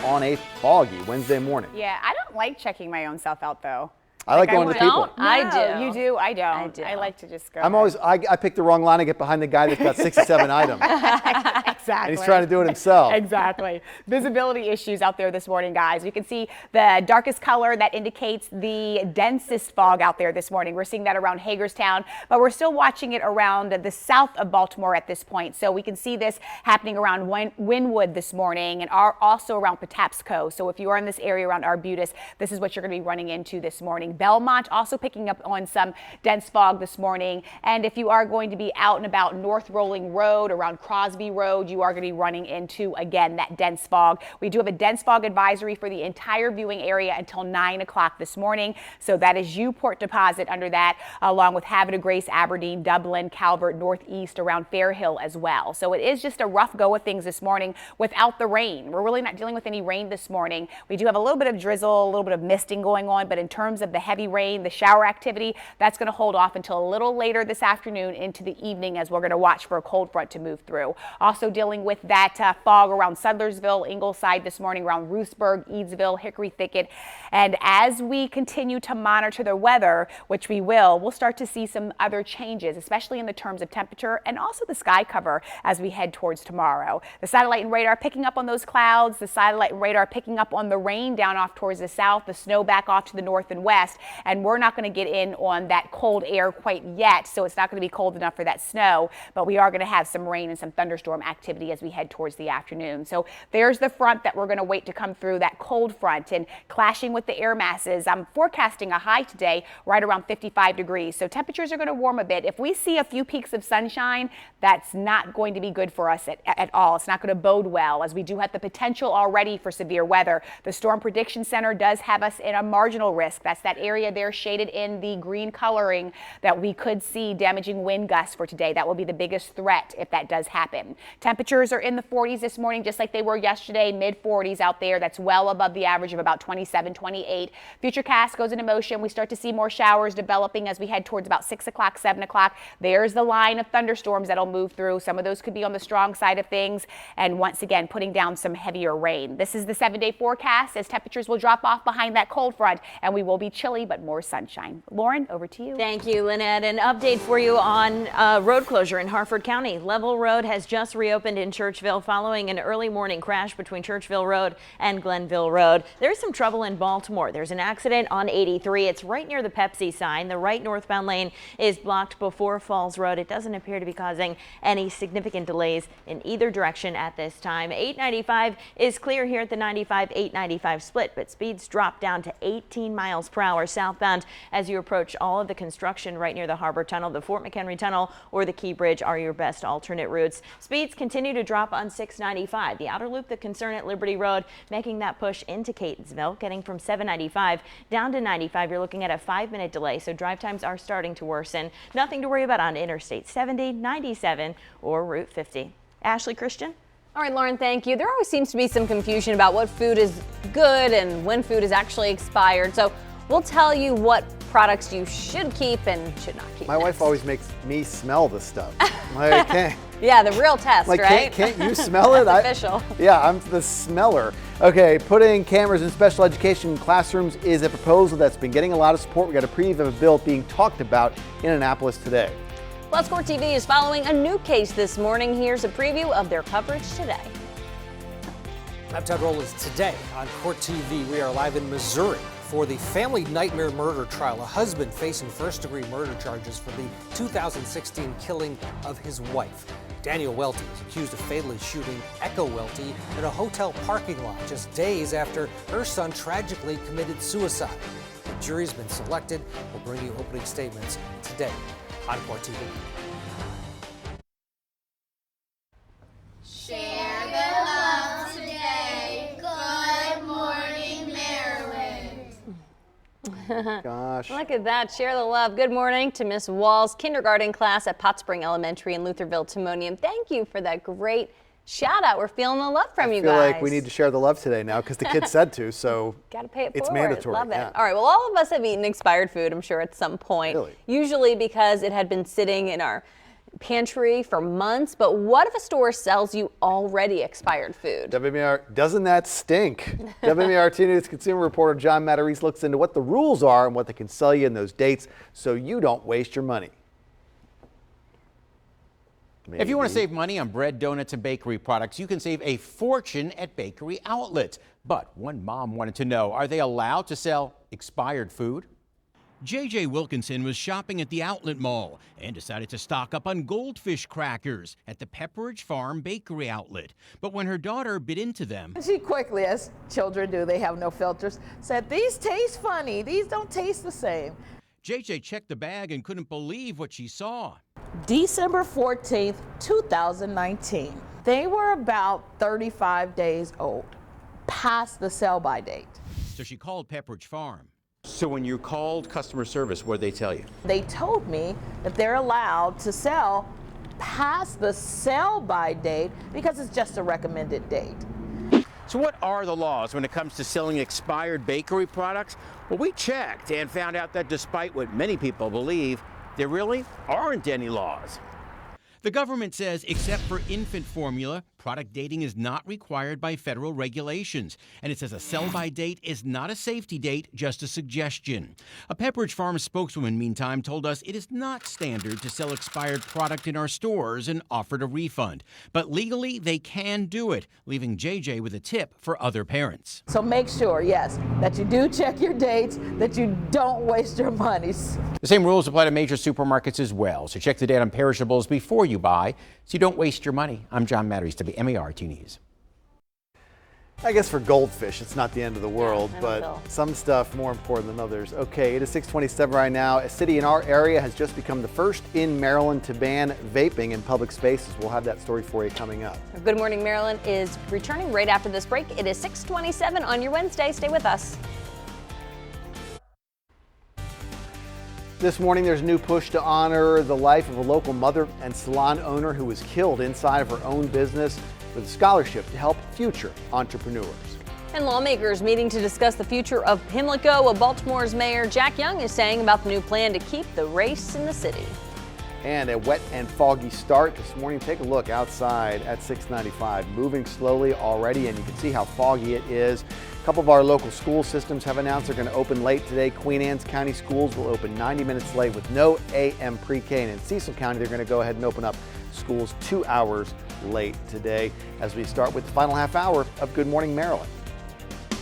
on a foggy Wednesday morning. Yeah, I don't like checking my own self out though. I like going to people. No, I do. You do? I don't. I do. I like to just go. I pick the wrong line. I get behind the guy that's got 67 items. Exactly. And he's trying to do it himself. Exactly. Visibility issues out there this morning, guys. You can see the darkest color that indicates the densest fog out there this morning. We're seeing that around Hagerstown, but we're still watching it around the south of Baltimore at this point. So we can see this happening around Wynwood this morning and also around Patapsco. So if you are in this area around Arbutus, this is what you're going to be running into this morning. Belmont also picking up on some dense fog this morning. And if you are going to be out and about North Rolling Road, around Crosby Road, you are going to be running into, again, that dense fog. We do have a dense fog advisory for the entire viewing area until 9 o'clock this morning. So that is you, Port Deposit, under that, along with Havre de Grace, Aberdeen, Dublin, Calvert, Northeast, around Fairhill as well. So it is just a rough go of things this morning without the rain. We're really not dealing with any rain this morning. We do have a little bit of drizzle, a little bit of misting going on, but in terms of the heavy rain, the shower activity, that's going to hold off until a little later this afternoon into the evening as we're going to watch for a cold front to move through. Also dealing with that fog around Sudlersville, Ingleside this morning, around Roosburg, Eadsville, Hickory Thicket. And as we continue to monitor the weather, which we will, we'll start to see some other changes, especially in the terms of temperature and also the sky cover as we head towards tomorrow. The satellite and radar picking up on those clouds, the satellite and radar picking up on the rain down off towards the south, the snow back off to the north and west. And we're not going to get in on that cold air quite yet, so it's not going to be cold enough for that snow, but we are going to have some rain and some thunderstorm activity as we head towards the afternoon. So there's the front that we're going to wait to come through, that cold front, and clashing with the air masses. I'm forecasting a high today right around 55 degrees, so temperatures are going to warm a bit. If we see a few peaks of sunshine, that's not going to be good for us at all. It's not going to bode well, as we do have the potential already for severe weather. The Storm Prediction Center does have us in a marginal risk. That's that area there shaded in the green coloring that we could see damaging wind gusts for today. That will be the biggest threat if that does happen. Temperatures are in the 40s this morning, just like they were yesterday, mid 40s out there. That's well above the average of about 27, 28. Futurecast goes into motion. We start to see more showers developing as we head towards about 6 o'clock, 7 o'clock. There's the line of thunderstorms that'll move through. Some of those could be on the strong side of things, and once again putting down some heavier rain. This is the 7-day forecast as temperatures will drop off behind that cold front, and we will be chilly but more sunshine. Lauren, over to you. Thank you, Lynette. An update for you on road closure in Harford County. Level Road has just reopened in Churchville following an early morning crash between Churchville Road and Glenville Road. There's some trouble in Baltimore. There's an accident on 83. It's right near the Pepsi sign. The right northbound lane is blocked before Falls Road. It doesn't appear to be causing any significant delays in either direction at this time. 895 is clear here at the 95-895 split, but speeds drop down to 18 miles per hour southbound as you approach all of the construction right near the Harbor Tunnel. The Fort McHenry Tunnel or the Key Bridge are your best alternate routes. Speeds continue to drop on 695. The outer loop, the concern at Liberty Road, making that push into Catonsville, getting from 795 down to 95. You're looking at a 5-minute delay, so drive times are starting to worsen. Nothing to worry about on Interstate 70, 97, or Route 50. Ashley, Christian? All right, Lauren, thank you. There always seems to be some confusion about what food is good and when food is actually expired. So we'll tell you what products you should keep and should not keep. My wife always makes me smell the stuff. Like, can't, Yeah, the real test, like, right? can't you smell it? That's official. Yeah, I'm the smeller. Okay, putting cameras in special education classrooms is a proposal that's been getting a lot of support. We got a preview of a bill being talked about in Annapolis today. Plus, Court TV is following a new case this morning. Here's a preview of their coverage today. I'm Ted Rowlands. Today on Court TV, we are live in Missouri for the family nightmare murder trial. A husband facing first-degree murder charges for the 2016 killing of his wife. Daniel Welty is accused of fatally shooting Echo Welty in a hotel parking lot just days after her son tragically committed suicide. The jury's been selected. We'll bring you opening statements today on Court TV. Share the love today. Good morning, Maryland. Gosh. Look at that. Share the love. Good morning to Miss Wall's kindergarten class at Pot Spring Elementary in Lutherville, Timonium. Thank you for that great shout out. We're feeling the love from you guys. I feel like we need to share the love today now because the kids said to, so Gotta pay it it's forward. mandatory. Love it. Yeah. All right. Well, all of us have eaten expired food, I'm sure, at some point. Really? Usually because it had been sitting in our pantry for months, but what if a store sells you already expired food? WMAR, doesn't that stink? WMAR 2 News consumer reporter John Matarese looks into what the rules are and what they can sell you in those dates so you don't waste your money. If you want to save money on bread, donuts, and bakery products, you can save a fortune at bakery outlets. But one mom wanted to know, are they allowed to sell expired food? JJ Wilkinson was shopping at the outlet mall and decided to stock up on goldfish crackers at the Pepperidge Farm Bakery outlet. But when her daughter bit into them, she quickly, as children do, they have no filters, said, "These taste funny. These don't taste the same." JJ checked the bag and couldn't believe what she saw. December 14th, 2019. They were about 35 days old, past the sell-by date. So she called Pepperidge Farm. So when you called customer service, what did they tell you? They told me that they're allowed to sell past the sell-by date because it's just a recommended date. So what are the laws when it comes to selling expired bakery products? Well, we checked and found out that despite what many people believe, there really aren't any laws. The government says except for infant formula, product dating is not required by federal regulations. And it says a sell-by date is not a safety date, just a suggestion. A Pepperidge Farm spokeswoman, meantime, told us it is not standard to sell expired product in our stores and offered a refund. But legally, they can do it, leaving JJ with a tip for other parents. So make sure, yes, that you do check your dates, that you don't waste your money. The same rules apply to major supermarkets as well. So check the date on perishables before you buy so you don't waste your money. I'm John Matarese, WMAR 2 News. I guess for goldfish, it's not the end of the world, but some stuff more important than others. Okay, it is 6:27 right now. A city in our area has just become the first in Maryland to ban vaping in public spaces. We'll have that story for you coming up. Good Morning Maryland is returning right after this break. It is 6:27 on your Wednesday. Stay with us. This morning, there's a new push to honor the life of a local mother and salon owner who was killed inside of her own business with a scholarship to help future entrepreneurs. And lawmakers meeting to discuss the future of Pimlico. Baltimore's Mayor Jack Young is saying about the new plan to keep the race in the city. And a wet and foggy start this morning. Take a look outside at 695, moving slowly already, and you can see how foggy it is. A couple of our local school systems have announced they're going to open late today. Queen Anne's County schools will open 90 minutes late with no AM pre-K. And in Cecil County, they're going to go ahead and open up schools 2 hours late today as we start with the final half hour of Good Morning Maryland.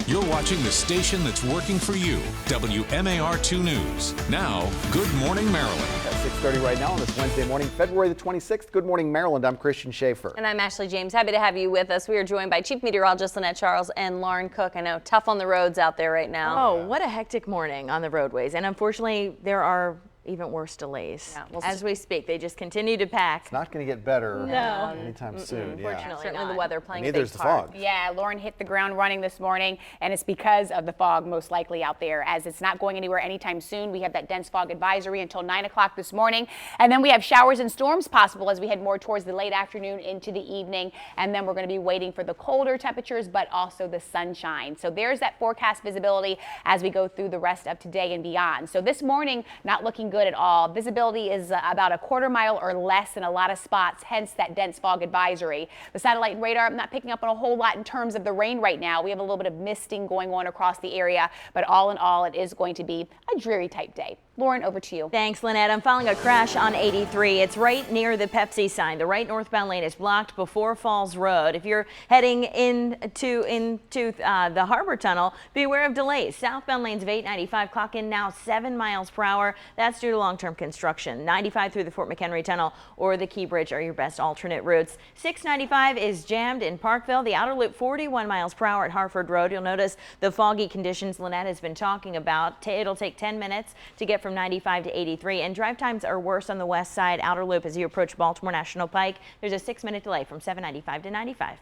You're watching the station that's working for you, WMAR 2 News. Now, Good Morning Maryland. At 6:30 right now on this Wednesday morning, February the 26th. Good Morning Maryland. I'm Christian Schaefer. And I'm Ashley James. Happy to have you with us. We are joined by Chief Meteorologist Lynette Charles and Lauren Cook. I know, tough on the roads out there right now. Oh, what a hectic morning on the roadways. And unfortunately, there are even worse delays. As we speak, they just continue to pack. It's not going to get better anytime soon. Unfortunately, certainly the weather playing a Neither big is the part. fog. Yeah, Lauren hit the ground running this morning, and it's because of the fog most likely out there, as it's not going anywhere anytime soon. We have that dense fog advisory until 9 o'clock this morning, and then we have showers and storms possible as we head more towards the late afternoon into the evening, and then we're going to be waiting for the colder temperatures, but also the sunshine. So there's that forecast visibility as we go through the rest of today and beyond. So this morning, not looking good at all. Visibility is about a quarter mile or less in a lot of spots, hence that dense fog advisory. The satellite and radar, I'm not picking up on a whole lot in terms of the rain right now. We have a little bit of misting going on across the area, but all in all, it is going to be a dreary type day. Lauren, over to you. Thanks, Lynette. I'm following a crash on 83. It's right near the Pepsi sign. The right northbound lane is blocked before Falls Road. If you're heading into the Harbor Tunnel, be aware of delays. Southbound lanes of 895 clock in now 7 miles per hour. That's due to long-term construction. 95 through the Fort McHenry Tunnel or the Key Bridge are your best alternate routes. 695 is jammed in Parkville. The outer loop 41 miles per hour at Harford Road. You'll notice the foggy conditions Lynette has been talking about. It'll take 10 minutes to get from 95 to 83, and drive times are worse on the west side outer loop as you approach Baltimore National Pike. There's a 6-minute delay from 795 to 95.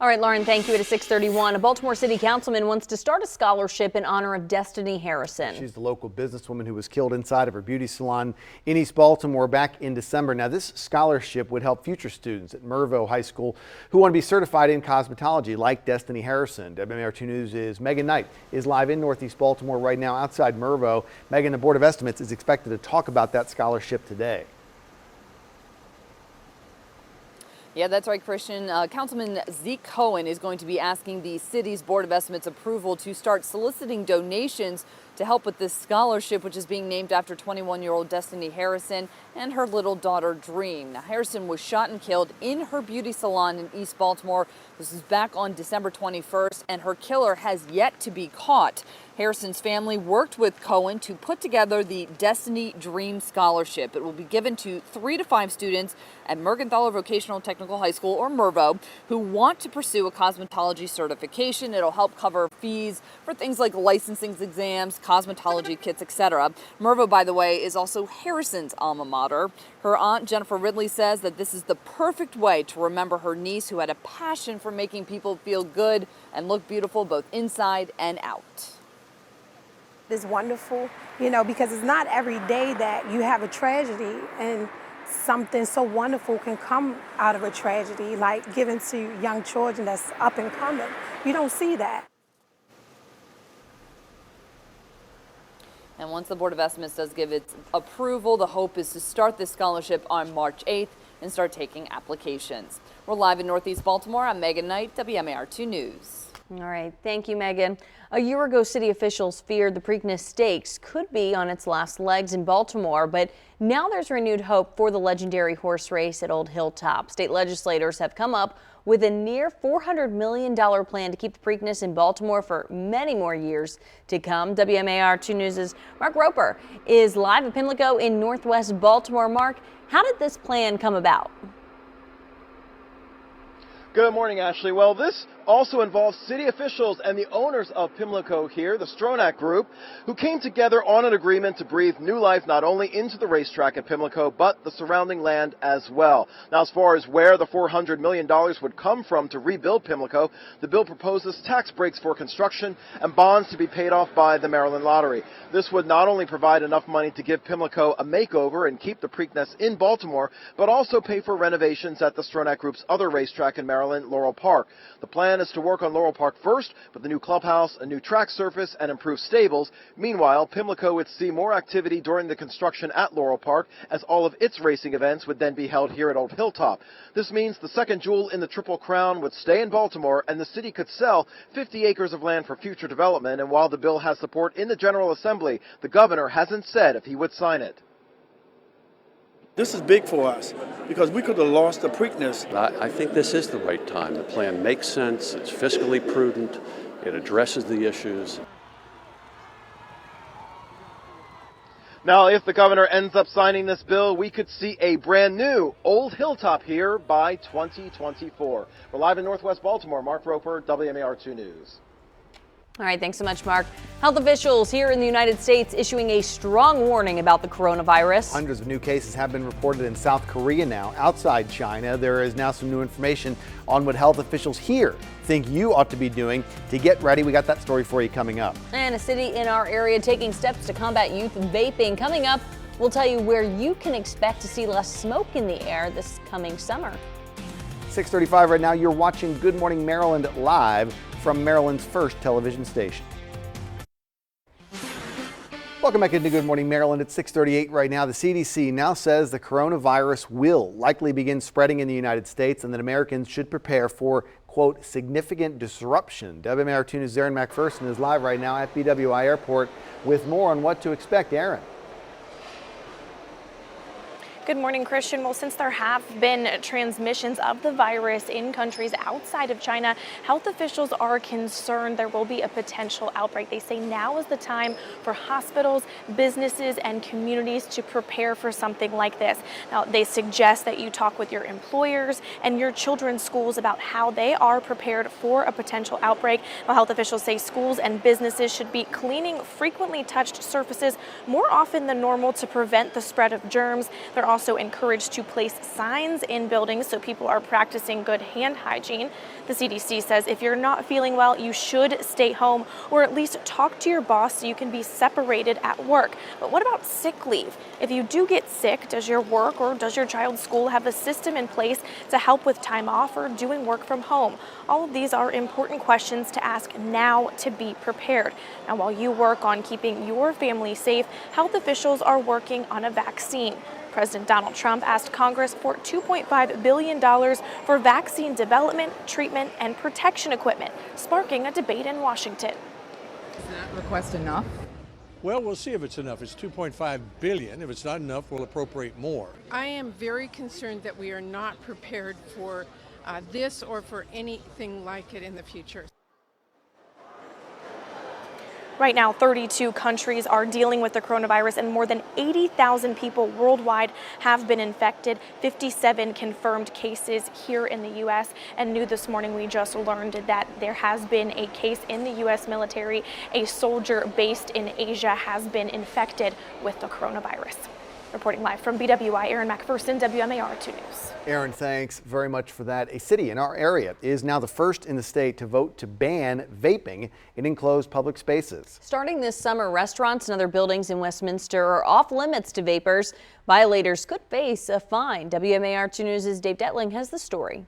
All right, Lauren, thank you. At 6:31, a Baltimore City Councilman wants to start a scholarship in honor of Destiny Harrison. She's the local businesswoman who was killed inside of her beauty salon in East Baltimore back in December. Now, this scholarship would help future students at Mervo High School who want to be certified in cosmetology like Destiny Harrison. WMAR 2 News' Megan Knight is live in Northeast Baltimore right now outside Mervo. Megan, the Board of Estimates is expected to talk about that scholarship today. Yeah, that's right, Christian. Councilman Zeke Cohen is going to be asking the city's Board of Estimates approval to start soliciting donations to help with this scholarship, which is being named after 21-year-old Destiny Harrison and her little daughter, Dream. Now, Harrison was shot and killed in her beauty salon in East Baltimore. This is back on December 21st, and her killer has yet to be caught. Harrison's family worked with Cohen to put together the Destiny Dream Scholarship. It will be given to 3 to 5 students at Mergenthaler Vocational Technical High School, or MERVO, who want to pursue a cosmetology certification. It'll help cover fees for things like licensing exams, cosmetology kits, etc. MERVO, by the way, is also Harrison's alma mater. Her aunt, Jennifer Ridley, says that this is the perfect way to remember her niece, who had a passion for making people feel good and look beautiful both inside and out. It's wonderful, because it's not every day that you have a tragedy and something so wonderful can come out of a tragedy, like given to young children that's up and coming. You don't see that. And once the Board of Estimates does give its approval, the hope is to start this scholarship on March 8th and start taking applications. We're live in Northeast Baltimore. I'm Megan Knight, WMAR2 News. All right, thank you, Megan. A year ago, city officials feared the Preakness Stakes could be on its last legs in Baltimore, but now there's renewed hope for the legendary horse race at Old Hilltop. State legislators have come up with a near $400 million plan to keep the Preakness in Baltimore for many more years to come. WMAR2 News' Mark Roper is live at Pimlico in Northwest Baltimore. Mark, how did this plan come about? Good morning, Ashley. Well, this also involves city officials and the owners of Pimlico here, the Stronach Group, who came together on an agreement to breathe new life not only into the racetrack at Pimlico, but the surrounding land as well. Now, as far as where the $400 million would come from to rebuild Pimlico, the bill proposes tax breaks for construction and bonds to be paid off by the Maryland Lottery. This would not only provide enough money to give Pimlico a makeover and keep the Preakness in Baltimore, but also pay for renovations at the Stronach Group's other racetrack in Maryland, Laurel Park. The plan is to work on Laurel Park first, with the new clubhouse, a new track surface, and improved stables. Meanwhile, Pimlico would see more activity during the construction at Laurel Park, as all of its racing events would then be held here at Old Hilltop. This means the second jewel in the Triple Crown would stay in Baltimore, and the city could sell 50 acres of land for future development. And while the bill has support in the General Assembly, the governor hasn't said if he would sign it. This is big for us because we could have lost the Preakness. I think this is the right time. The plan makes sense. It's fiscally prudent. It addresses the issues. Now, if the governor ends up signing this bill, we could see a brand new Old Hilltop here by 2024. We're live in Northwest Baltimore. Mark Roper, WMAR2 News. All right, thanks so much, Mark. Health officials here in the United States issuing a strong warning about the coronavirus. Hundreds of new cases have been reported in South Korea now. Outside China, there is now some new information on what health officials here think you ought to be doing to get ready. We got that story for you coming up. And a city in our area taking steps to combat youth vaping. Coming up, we'll tell you where you can expect to see less smoke in the air this coming summer. 6:35 right now. You're watching Good Morning Maryland live from Maryland's first television station. Welcome back into Good Morning Maryland at 6:38 right now. The CDC now says the coronavirus will likely begin spreading in the United States and that Americans should prepare for, quote, significant disruption. WMAR2 News' Aaron McPherson is live right now at BWI Airport with more on what to expect. Aaron. Good morning, Christian. Well, since there have been transmissions of the virus in countries outside of China, health officials are concerned there will be a potential outbreak. They say now is the time for hospitals, businesses, and communities to prepare for something like this. Now, they suggest that you talk with your employers and your children's schools about how they are prepared for a potential outbreak. Now, health officials say schools and businesses should be cleaning frequently touched surfaces more often than normal to prevent the spread of germs. They're also encouraged to place signs in buildings so people are practicing good hand hygiene. The CDC says if you're not feeling well, you should stay home or at least talk to your boss so you can be separated at work. But what about sick leave? If you do get sick, does your work or does your child's school have a system in place to help with time off or doing work from home? All of these are important questions to ask now to be prepared. Now, while you work on keeping your family safe, health officials are working on a vaccine. President Donald Trump asked Congress for $2.5 billion for vaccine development, treatment, and protection equipment, sparking a debate in Washington. Is that request enough? Well, we'll see if it's enough. It's $2.5 billion. If it's not enough, we'll appropriate more. I am very concerned that we are not prepared for this or for anything like it in the future. Right now, 32 countries are dealing with the coronavirus, and more than 80,000 people worldwide have been infected. 57 confirmed cases here in the U.S. And new this morning, we just learned that there has been a case in the U.S. military. A soldier based in Asia has been infected with the coronavirus. Reporting live from BWI, Erin McPherson, WMAR 2 News. Erin, thanks very much for that. A city in our area is now the first in the state to vote to ban vaping in enclosed public spaces. Starting this summer, restaurants and other buildings in Westminster are off limits to vapors. Violators could face a fine. WMAR 2 News' Dave Detling has the story.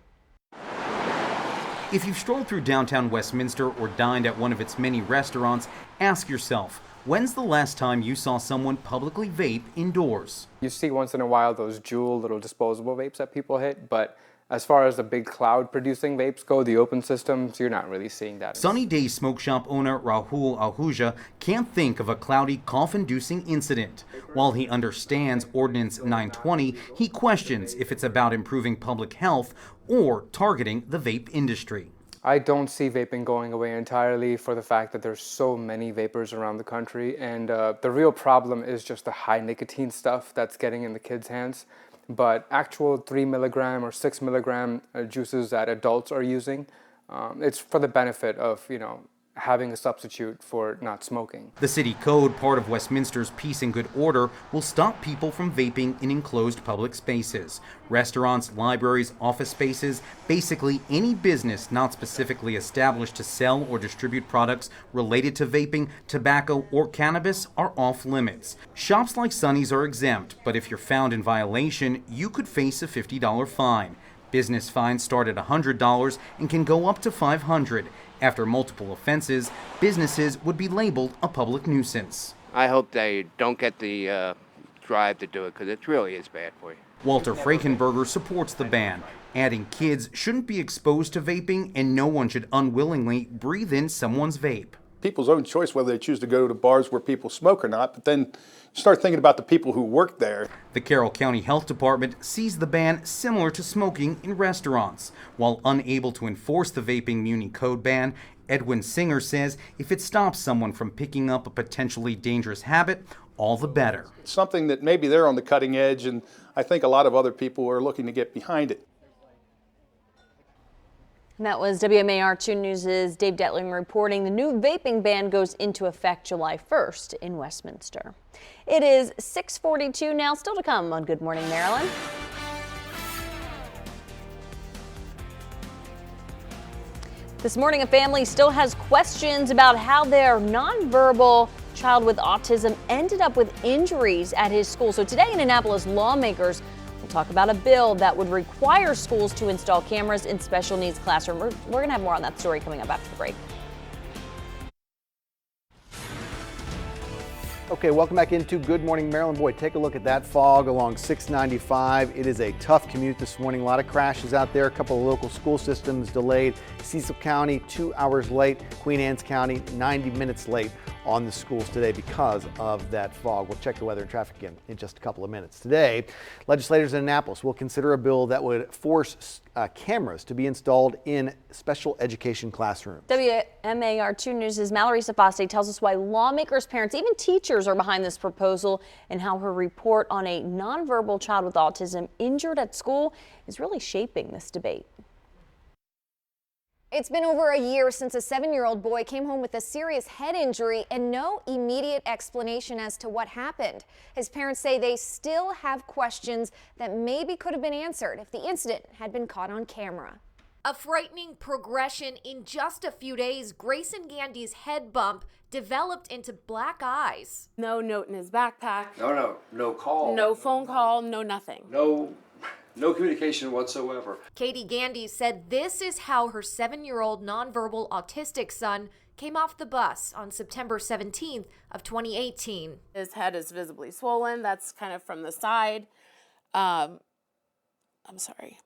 If you've strolled through downtown Westminster or dined at one of its many restaurants, ask yourself, when's the last time you saw someone publicly vape indoors? You see once in a while those Juul little disposable vapes that people hit, but as far as the big cloud producing vapes go, the open systems, you're not really seeing that. Sunny Day Smoke Shop owner Rahul Ahuja can't think of a cloudy cough-inducing incident. While he understands Ordinance 920, he questions if it's about improving public health or targeting the vape industry. I don't see vaping going away entirely for the fact that there's so many vapors around the country, and the real problem is just the high nicotine stuff that's getting in the kids' hands. But actual 3 milligram or 6 milligram juices that adults are using, it's for the benefit of, having a substitute for not smoking. The city code, part of Westminster's Peace and Good Order, will stop people from vaping in enclosed public spaces. Restaurants, libraries, office spaces, basically any business not specifically established to sell or distribute products related to vaping, tobacco, or cannabis are off limits. Shops like Sunny's are exempt, but if you're found in violation, you could face a $50 fine. Business fines start at $100 and can go up to $500. After multiple offenses, businesses would be labeled a public nuisance. I hope they don't get the drive to do it, because it really is bad for you. Walter Frankenberger supports the ban, adding kids shouldn't be exposed to vaping and no one should unwillingly breathe in someone's vape. People's own choice whether they choose to go to bars where people smoke or not, but then start thinking about the people who work there. The Carroll County Health Department sees the ban similar to smoking in restaurants. While unable to enforce the vaping Muni Code ban, Edwin Singer says if it stops someone from picking up a potentially dangerous habit, all the better. It's something that maybe they're on the cutting edge, and I think a lot of other people are looking to get behind it. And that was WMAR 2 News' Dave Detling reporting. The new vaping ban goes into effect July 1st in Westminster. It is 6:42 now. Still to come on Good Morning Maryland. This morning, a family still has questions about how their nonverbal child with autism ended up with injuries at his school. So today in Annapolis, lawmakers will talk about a bill that would require schools to install cameras in special needs classrooms. We're going to have more on that story coming up after the break. Okay, welcome back into Good Morning Maryland. Boy, take a look at that fog along 695. It is a tough commute this morning. A lot of crashes out there. A couple of local school systems delayed. Cecil County, 2 hours late. Queen Anne's County, 90 minutes late on the schools today because of that fog. We'll check the weather and traffic again in just a couple of minutes. Today, legislators in Annapolis will consider a bill that would force cameras to be installed in special education classrooms. WMAR 2 News' Mallory Safaste tells us why lawmakers, parents, even teachers are behind this proposal, and how her report on a nonverbal child with autism injured at school is really shaping this debate. It's been over a year since a 7-year-old boy came home with a serious head injury and no immediate explanation as to what happened. His parents say they still have questions that maybe could have been answered if the incident had been caught on camera. A frightening progression. In just a few days, Grayson Gandy's head bump developed into black eyes. No note in his backpack. No call. No phone call, no nothing. No communication whatsoever. Katie Gandy said this is how her 7-year-old nonverbal autistic son came off the bus on September 17th of 2018. His head is visibly swollen. That's kind of from the side. I'm sorry.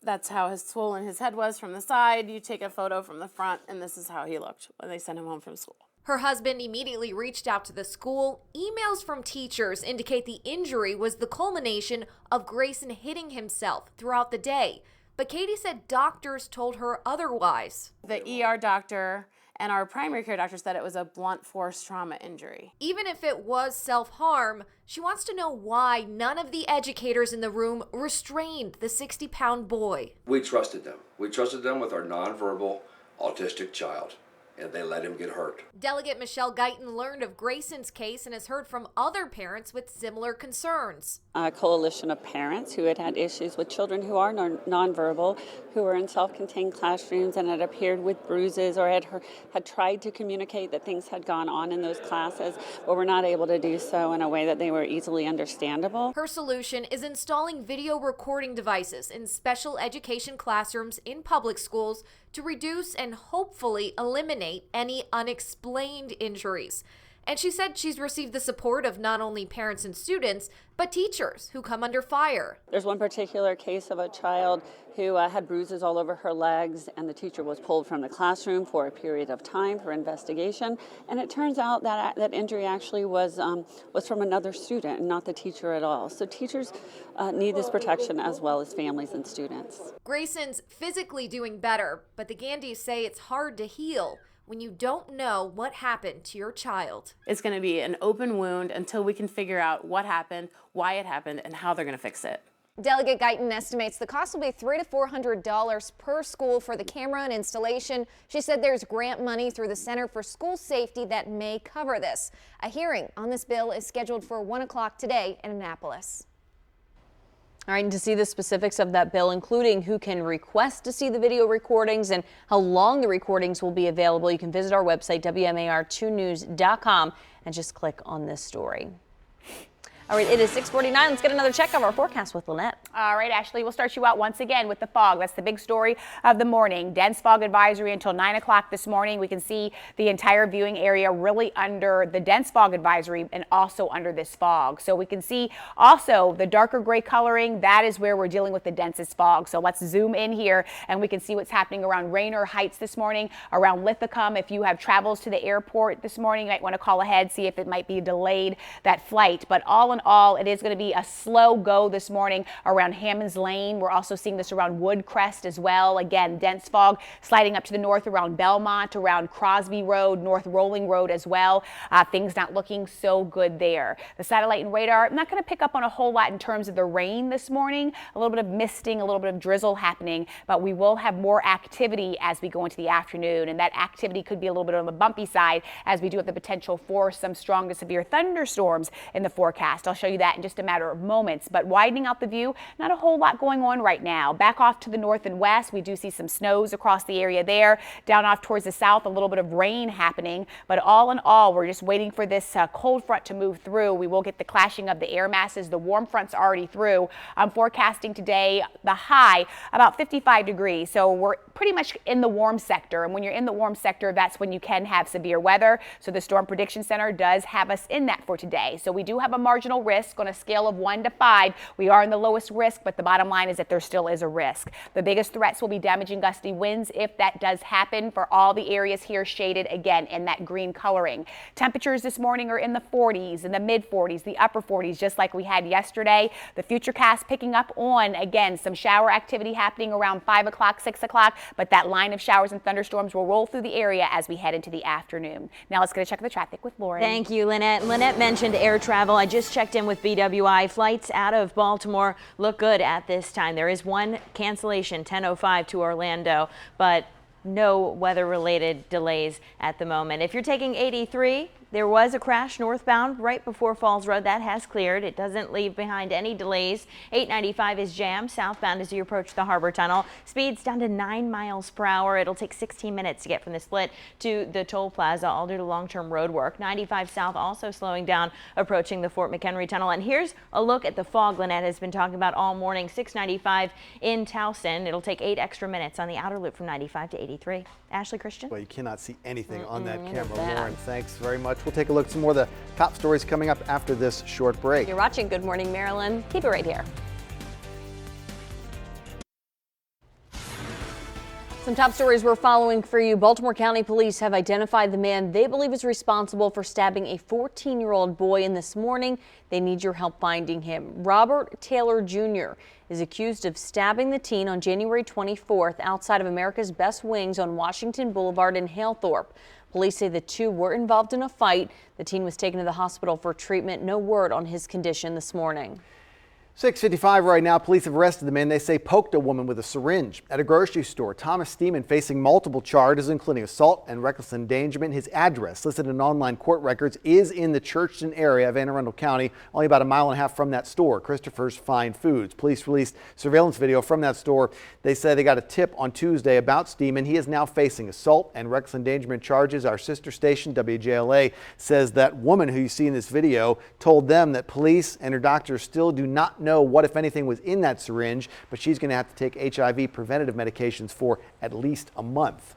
That's how swollen his head was from the side. You take a photo from the front, and this is how he looked when they sent him home from school. Her husband immediately reached out to the school. Emails from teachers indicate the injury was the culmination of Grayson hitting himself throughout the day. But Katie said doctors told her otherwise. The ER doctor and our primary care doctor said it was a blunt force trauma injury. Even if it was self-harm, she wants to know why none of the educators in the room restrained the 60-pound boy. We trusted them. We trusted them with our nonverbal autistic child, and they let him get hurt. Delegate Michelle Guyton learned of Grayson's case and has heard from other parents with similar concerns. A coalition of parents who had issues with children who are nonverbal, who were in self-contained classrooms and had appeared with bruises or had tried to communicate that things had gone on in those classes, but were not able to do so in a way that they were easily understandable. Her solution is installing video recording devices in special education classrooms in public schools to reduce and hopefully eliminate any unexplained injuries. And she said she's received the support of not only parents and students, but teachers who come under fire. There's one particular case of a child who had bruises all over her legs, and the teacher was pulled from the classroom for a period of time for investigation. And it turns out that that injury actually was from another student and not the teacher at all. So teachers need this protection as well as families and students. Grayson's physically doing better, but the Gandys say it's hard to heal when you don't know what happened to your child. It's going to be an open wound until we can figure out what happened, why it happened, and how they're going to fix it. Delegate Guyton estimates the cost will be $300 to $400 per school for the camera and installation. She said there's grant money through the Center for School Safety that may cover this. A hearing on this bill is scheduled for 1 o'clock today in Annapolis. All right, and to see the specifics of that bill, including who can request to see the video recordings and how long the recordings will be available, you can visit our website, WMAR2news.com, and just click on this story. All right, it is 6:49. Let's get another check of our forecast with Lynette. All right, Ashley, we'll start you out once again with the fog. That's the big story of the morning. Dense fog advisory until 9 o'clock this morning. We can see the entire viewing area really under the dense fog advisory and also under this fog. So we can see also the darker gray coloring. That is where we're dealing with the densest fog. So let's zoom in here and we can see what's happening around Rainier Heights this morning, around Lithicum. If you have travels to the airport this morning, you might want to call ahead, see if it might be delayed that flight. But all in all, it is going to be a slow go this morning around Hammonds Lane. We're also seeing this around Woodcrest as well. Again, dense fog sliding up to the north around Belmont, around Crosby Road, North Rolling Road as well. Things not looking so good there. The satellite and radar, not going to pick up on a whole lot in terms of the rain this morning. A little bit of misting, a little bit of drizzle happening, but we will have more activity as we go into the afternoon. And that activity could be a little bit on the bumpy side as we do have the potential for some strong to severe thunderstorms in the forecast. I'll show you that in just a matter of moments, but widening out the view, not a whole lot going on right now. Back off to the north and west, we do see some snows across the area there. Down off towards the south, a little bit of rain happening, but all in all, we're just waiting for this cold front to move through. We will get the clashing of the air masses. The warm front's already through. I'm forecasting today the high about 55 degrees, so we're pretty much in the warm sector, and when you're in the warm sector, that's when you can have severe weather. So the Storm Prediction Center does have us in that for today. So we do have a marginal risk on a scale of 1 to 5. We are in the lowest risk, but the bottom line is that there still is a risk. The biggest threats will be damaging gusty winds if that does happen for all the areas here shaded again in that green coloring. Temperatures this morning are in the 40s, in the mid 40s, the upper 40s, just like we had yesterday. The Futurecast picking up on, again, some shower activity happening around 5 o'clock, 6 o'clock, but that line of showers and thunderstorms will roll through the area as we head into the afternoon. Now let's get a check of the traffic with Lauren. Thank you, Lynette. Lynette mentioned air travel. I just checked in with BWI. Flights out of Baltimore look good at this time. There is one cancellation, 10:05 to Orlando, but no weather-related delays at the moment. If you're taking 83, there was a crash northbound right before Falls Road. That has cleared. It doesn't leave behind any delays. 895 is jammed southbound as you approach the Harbor Tunnel. Speeds down to 9 miles per hour. It'll take 16 minutes to get from the split to the toll plaza, all due to long-term road work. 95 south also slowing down approaching the Fort McHenry Tunnel. And here's a look at the fog Lynette has been talking about all morning. 695 in Towson. It'll take 8 extra minutes on the outer loop from 95 to 85. 83. Ashley, Christian? Well, you cannot see anything on that look camera, at that. Lauren. Thanks very much. We'll take a look at some more of the top stories coming up after this short break. You're watching Good Morning Maryland. Keep it right here. Some top stories we're following for you. Baltimore County Police have identified the man they believe is responsible for stabbing a 14-year-old boy, and this morning they need your help finding him. Robert Taylor Jr. is accused of stabbing the teen on January 24th outside of America's Best Wings on Washington Boulevard in Halethorpe. Police say the two were involved in a fight. The teen was taken to the hospital for treatment. No word on his condition this morning. 6:55 right now. Police have arrested the man they say poked a woman with a syringe at a grocery store. Thomas Steeman facing multiple charges, including assault and reckless endangerment. His address, listed in online court records, is in the Churchton area of Anne Arundel County, only about a mile and a half from that store, Christopher's Fine Foods. Police released surveillance video from that store. They say they got a tip on Tuesday about Steeman. He is now facing assault and reckless endangerment charges. Our sister station, WJLA, says that woman who you see in this video told them that police and her doctors still do not know what, if anything, was in that syringe, but she's going to have to take HIV preventative medications for at least a month.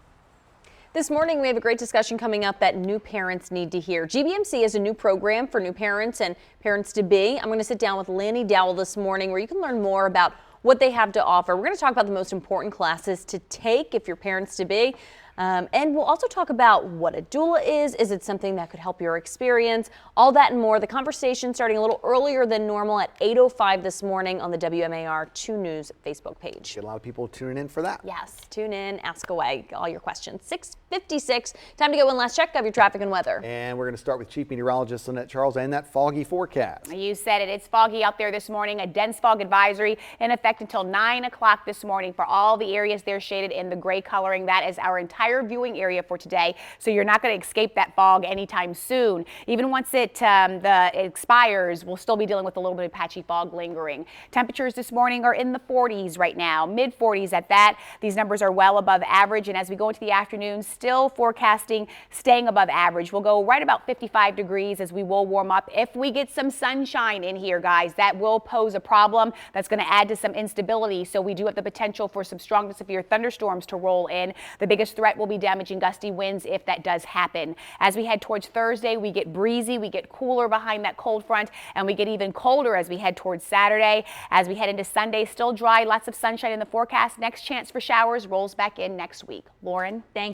This morning, we have a great discussion coming up that new parents need to hear. GBMC is a new program for new parents and parents-to-be. I'm going to sit down with Lanny Dowell this morning where you can learn more about what they have to offer. We're going to talk about the most important classes to take if you're parents-to-be. And we'll also talk about what a doula is. Is it something that could help your experience? All that and more. The conversation starting a little earlier than normal at 8:05 this morning on the WMAR 2 News Facebook page. Get a lot of people tuning in for that. Yes, tune in, ask away, all your questions. 6:56. Time to get one last check of your traffic and weather. And we're going to start with Chief Meteorologist Lynette Charles and that foggy forecast. You said it. It's foggy out there this morning. A dense fog advisory in effect until 9 o'clock this morning for all the areas there shaded in the gray coloring. That is our entire viewing area for today, so you're not going to escape that fog anytime soon. Even once it expires, we'll still be dealing with a little bit of patchy fog lingering. Temperatures this morning are in the 40s right now, mid 40s at that. These numbers are well above average, and as we go into the afternoon, still forecasting staying above average. We'll go right about 55 degrees as we will warm up. If we get some sunshine in here, guys, that will pose a problem. That's going to add to some instability, so we do have the potential for some strong to severe thunderstorms to roll in. The biggest threat will be damaging gusty winds if that does happen. As we head towards Thursday, we get breezy, we get cooler behind that cold front, and we get even colder as we head towards Saturday. As we head into Sunday, still dry, lots of sunshine in the forecast. Next chance for showers rolls back in next week. Lauren? Thank